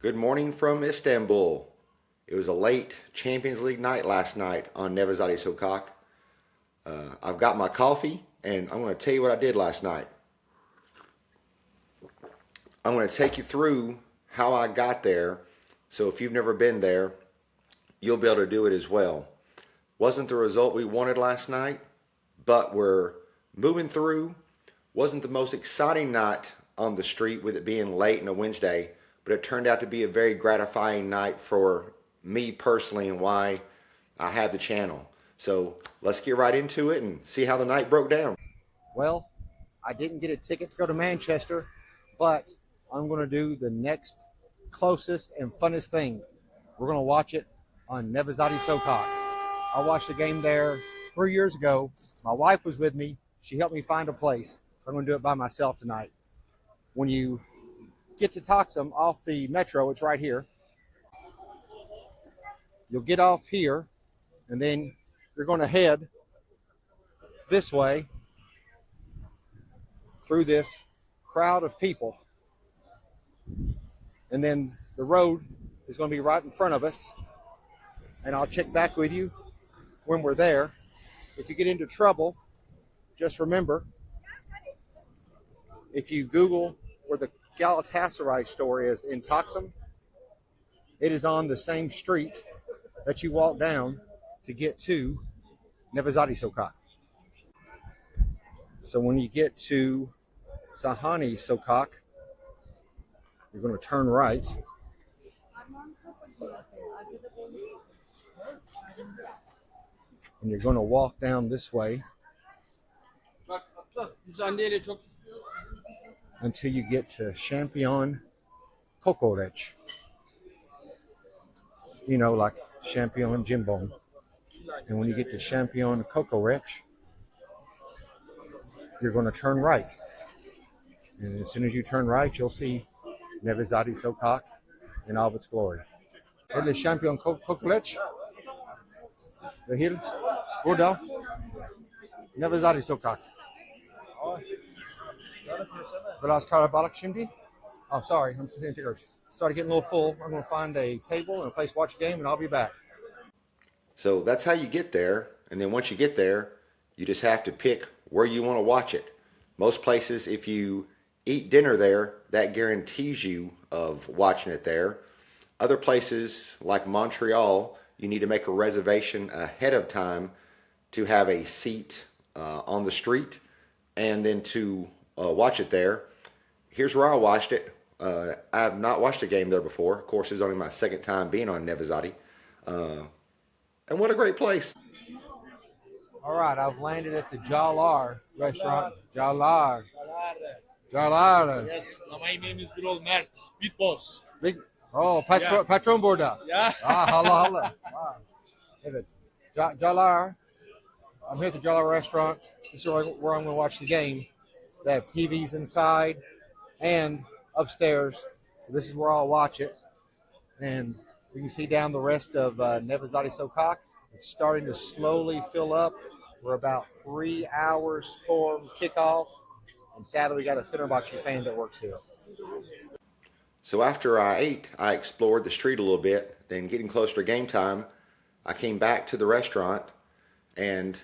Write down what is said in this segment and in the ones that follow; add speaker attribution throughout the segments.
Speaker 1: Good morning from Istanbul. It was a late Champions League night last night on Nevizade Sokak. I've got my coffee, and I'm going to tell you what I did last night. I'm going to take you through how I got there, so if you've never been there, you'll be able to do it as well. Wasn't the result we wanted last night, but we're moving through. Wasn't the most exciting night on the street with it being late on a Wednesday, but it turned out to be a very gratifying night for me personally and why I have the channel. So let's get right into it and see how the night broke down.
Speaker 2: Well, I didn't get a ticket to go to Manchester, but I'm going to do the next closest and funnest thing. We're going to watch it on Nevizade Sokak. I watched the game there 3 years ago. My wife was with me. She helped me find a place. So I'm going to do it by myself tonight. When you get to Taksim off the metro, it's right here. You'll get off here, and then you're going to head this way through this crowd of people. And then the road is going to be right in front of us. And I'll check back with you when we're there. If you get into trouble, just remember, if you Google where the Galatasaray store is in Taksim, it is on the same street that you walk down to get to Nevizade Sokak. So when you get to Sahani Sokak, you're going to turn right. And you're going to walk down this way until you get to Champion Kokoreç. You know, like Champion Cimbom. And when you get to Champion Kokoreç, you're going to turn right. And as soon as you turn right, you'll see Nevizade Sokak in all of its glory. Öyle Champion Kokoreç. Ve here, burada, Nevizade Sokak. Biraz kalabalık şimdi. Oh, sorry, I'm saying started getting a little full. I'm going to find a table and a place to watch the game, and I'll be back.
Speaker 1: So that's how you get there. And then once you get there, you just have to pick where you want to watch it. Most places, if you eat dinner there, that guarantees you of watching it there. Other places, like Montreal, you need to make a reservation ahead of time to have a seat on the street and then to watch it there. Here's where I watched it. I have not watched a game there before. Of course, it's only my second time being on Nevizade. And what a great place.
Speaker 2: All right, I've landed at the Jalar restaurant. Jalar. Jalar.
Speaker 3: Yes, my name is Birol Mert, Big Boss.
Speaker 2: Big, patron burada.
Speaker 3: Yeah.
Speaker 2: Hala. Wow. Evet. Jalar. I'm here at the Jalar restaurant. This is where I'm going to watch the game. They have TVs inside and upstairs. So this is where I'll watch it. And you can see down the rest of Nevizade Sokak. It's starting to slowly fill up. We're about 3 hours for kickoff. And sadly, we got a Fenerbahce fan that works here.
Speaker 1: So after I ate, I explored the street a little bit. Then getting closer to game time, I came back to the restaurant and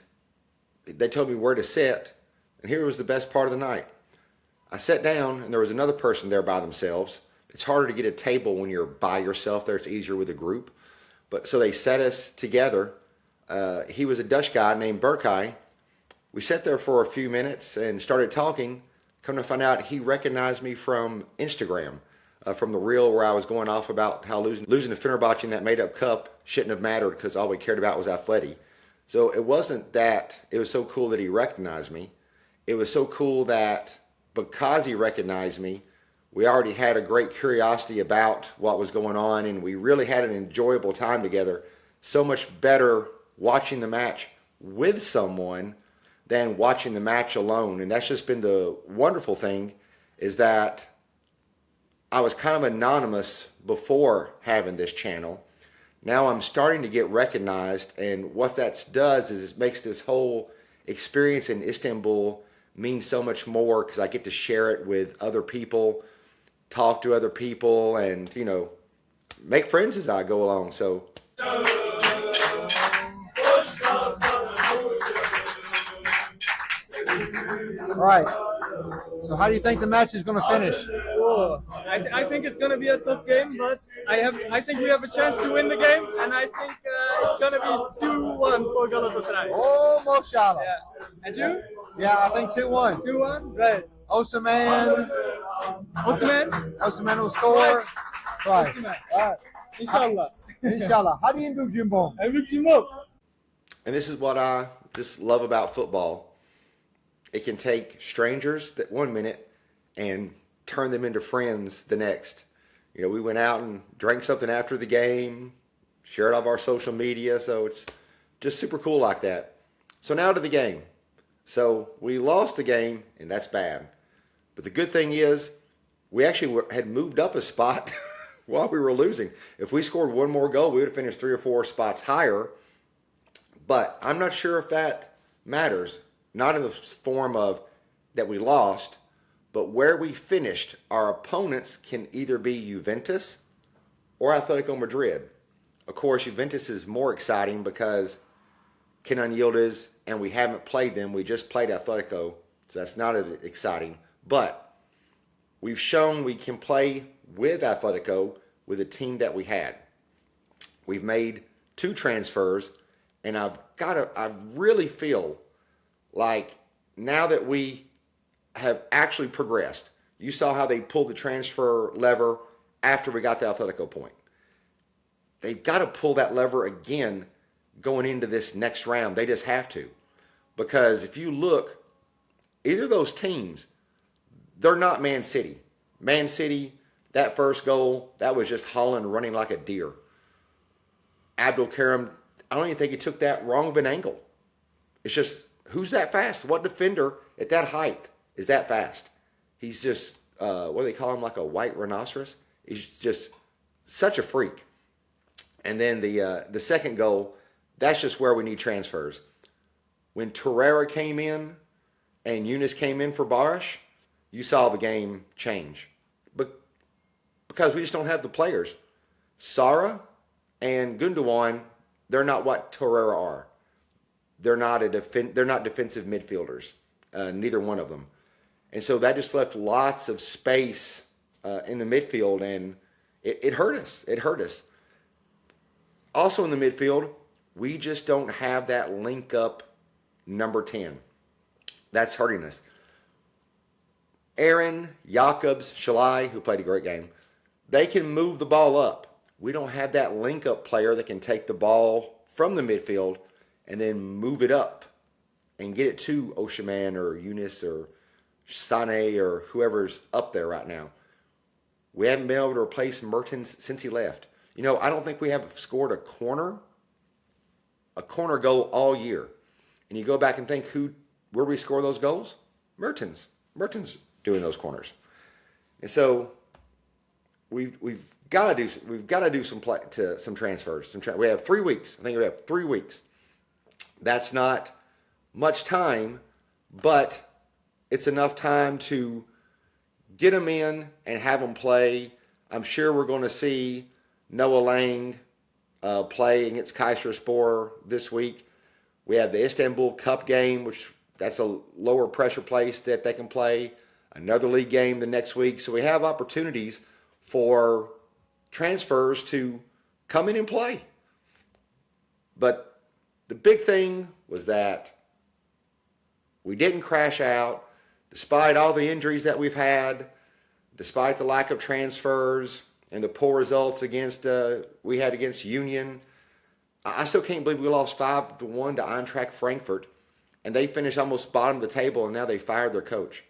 Speaker 1: they told me where to sit. And here was the best part of the night. I sat down and there was another person there by themselves. It's harder to get a table when you're by yourself there. It's easier with a group. But so they set us together. He was a Dutch guy named Berkay. We sat there for a few minutes and started talking. Come to find out, he recognized me from Instagram, from the reel where I was going off about how losing to Fenerbahce in that made-up cup shouldn't have mattered because all we cared about was Atleti. So it wasn't that it was so cool that he recognized me. It was so cool that because he recognized me, we already had a great curiosity about what was going on, and we really had an enjoyable time together. So much better watching the match with someone than watching the match alone. And that's just been the wonderful thing, is that I was kind of anonymous before having this channel. Now I'm starting to get recognized, and what that does is it makes this whole experience in Istanbul mean so much more because I get to share it with other people, talk to other people, and, you know, make friends as I go along. So
Speaker 2: All right. So how do you think the match is going to finish?
Speaker 4: Oh, I think it's going to be a tough game, but I think we have a chance to win the game, and I think it's going to be 2-1 for Galatasaray.
Speaker 2: Oh, Moshala.
Speaker 4: Yeah. And you?
Speaker 2: Yeah, I think 2-1.
Speaker 4: 2-1? Right.
Speaker 2: Osimhen. Osimhen will score. Twice.
Speaker 4: Osimhen.
Speaker 2: All right.
Speaker 4: Inshallah.
Speaker 2: Inshallah. How do you do, Cimbom?
Speaker 4: And we team up.
Speaker 1: and this is what I just love about football. It can take strangers that 1 minute and turn them into friends the next. You know, we went out and drank something after the game, shared off our social media, so it's just super cool like that. So now to the game. So we lost the game, and that's bad. But the good thing is we actually had moved up a spot while we were losing. If we scored one more goal, we would have finished 3 or 4 spots higher. But I'm not sure if that matters. Not in the form of that we lost, but where we finished. Our opponents can either be Juventus or Atletico Madrid. Of course, Juventus is more exciting because Kenan Yildiz, and we haven't played them. We just played Atletico, so that's not as exciting. But we've shown we can play with Atletico with the team that we had. We've made 2 transfers, and I really feel like now that we have actually progressed. You saw how they pulled the transfer lever after we got the Atletico point. They've got to pull that lever again going into this next round. They just have to. Because if you look, either of those teams, they're not Man City. Man City, that first goal, that was just Holland running like a deer. Abdul Karim, I don't even think he took that wrong of an angle. It's just, who's that fast? What defender at that height is that fast? He's just, what do they call him, like a white rhinoceros? He's just such a freak. And then the second goal, that's just where we need transfers. When Torreira came in and Yunus came in for Barish, you saw the game change. But because we just don't have the players. Sara and Gundogan, they're not what Torreira are. They're not defensive midfielders, neither one of them. And so that just left lots of space in the midfield, and it hurt us. It hurt us. Also in the midfield, we just don't have that link-up number 10. That's hurting us. Aaron, Jakobs, Shalai, who played a great game, they can move the ball up. We don't have that link-up player that can take the ball from the midfield and then move it up and get it to Osimhen or Yunus or Sané or whoever's up there right now. We haven't been able to replace Mertens since he left. You know, I don't think we have scored a corner goal all year. And you go back and think where we score those goals? Mertens doing those corners. And so we've got to do some transfers. We have 3 weeks. I think we have 3 weeks. That's not much time, but it's enough time to get them in and have them play. I'm sure we're going to see Noah Lang play against Kayserispor this week. We have the Istanbul Cup game, which that's a lower pressure place that they can play. Another league game the next week. So we have opportunities for transfers to come in and play. But the big thing was that we didn't crash out, despite all the injuries that we've had, despite the lack of transfers and the poor results we had against Union. I still can't believe we lost 5-1 to Eintracht Frankfurt, and they finished almost bottom of the table, and now they fired their coach.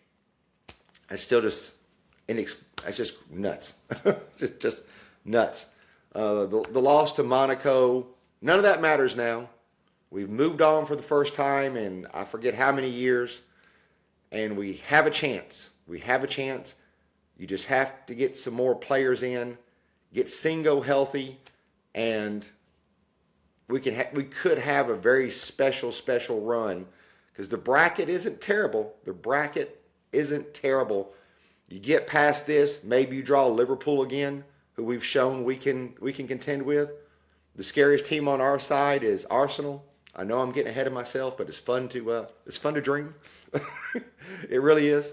Speaker 1: It's still just that's just nuts, just nuts. The loss to Monaco, none of that matters now. We've moved on for the first time in I forget how many years, and we have a chance. We have a chance. You just have to get some more players in, get Singo healthy, and we could have a very special run because the bracket isn't terrible. The bracket isn't terrible. You get past this, maybe you draw Liverpool again. who we've shown we can contend with. The scariest team on our side is Arsenal. I know I'm getting ahead of myself, but it's fun to dream. It really is.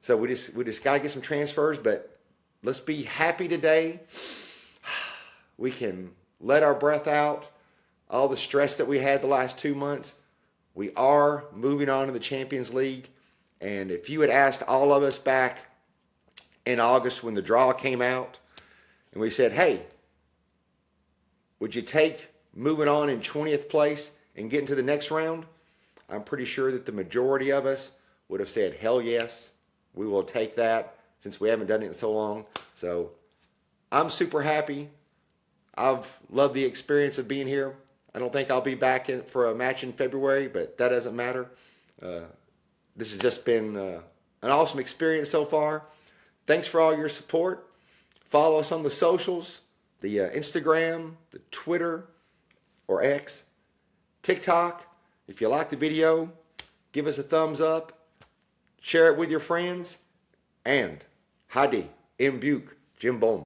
Speaker 1: So we just gotta get some transfers, but let's be happy today. We can let our breath out. All the stress that we had the last 2 months, we are moving on to the Champions League. And if you had asked all of us back in August when the draw came out, and we said, hey, would you take moving on in 20th place and getting to the next round? I'm pretty sure that the majority of us would have said, hell yes, we will take that, since we haven't done it in so long. So I'm super happy. I've loved the experience of being here. I don't think I'll be back for a match in February, but that doesn't matter. This has just been an awesome experience so far. Thanks for all your support. Follow us on the socials, the Instagram, the Twitter, or X, TikTok. If you like the video, give us a thumbs up, share it with your friends, and Hadi, Mbuk, Cimbom.